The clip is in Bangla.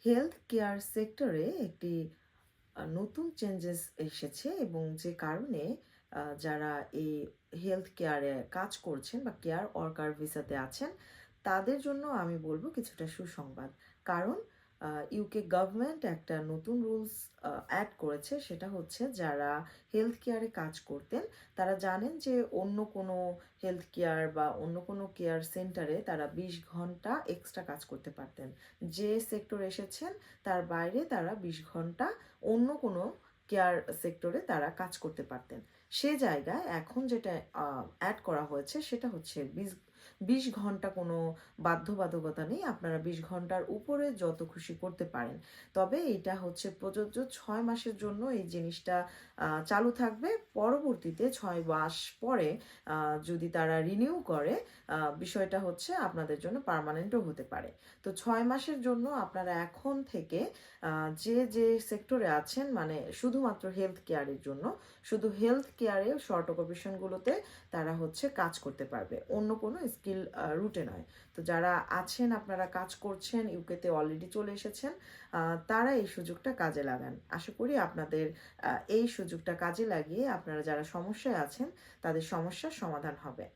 হেলথ কেয়ার সেক্টরে একটি নতুন চেঞ্জেস এসেছে এবং যে কারণে যারা এই হেলথ কেয়ারে কাজ করছেন বা কেয়ার ওয়ার্কার ভিসাতে আছেন তাদের জন্য আমি বলবো কিছুটা সুসংবাদ। কারণ ইউকে গভর্নমেন্ট একটা নতুন রুলস অ্যাড করেছে, সেটা হচ্ছে যারা হেলথ কেয়ারে কাজ করতেন তারা জানেন যে অন্য কোনো হেলথ কেয়ার বা অন্য কোনো কেয়ার সেন্টারে তারা 20 ঘন্টা এক্সট্রা কাজ করতে পারতেন। যে সেক্টর এসেছেন তার বাইরে তারা 20 ঘন্টা অন্য কোনো কেয়ার সেক্টরে তারা কাজ করতে পারতেন। সে জায়গায় এখন যেটা অ্যাড করা হয়েছে সেটা হচ্ছে 20 ঘন্টা কোনো বাধ্যবাধকতা নেই, আপনারা 20 ঘন্টার উপরে যত খুশি করতে পারেন। তবে এটা হচ্ছে প্রযোজ্য 6 মাসের জন্য এই জিনিসটা চালু থাকবে। পরবর্তীতে 6 মাস পরে যদি তারা রিনিউ করে বিষয়টা হচ্ছে আপনাদের জন্য পার্মানেন্টও হতে পারে। তো 6 মাসের জন্য আপনারা এখন থেকে যে যে সেক্টরে আছেন, মানে শুধুমাত্র হেলথ কেয়ারের জন্য, শুধু হেলথ কেয়ারে শর্ট অকুপেশনগুলোতে তারা হচ্ছে কাজ করতে পারবে, অন্য কোনো স্কিল রুটে নয়। তো যারা আছেন, আপনারা কাজ করছেন, ইউকেতে অলরেডি চলে এসেছেন, তারা এই সুযোগটা কাজে লাগান। আশা করি আপনাদের এই সুযোগটা কাজে লাগিয়ে আপনারা যারা সমস্যায় আছেন তাদের সমস্যার সমাধান হবে।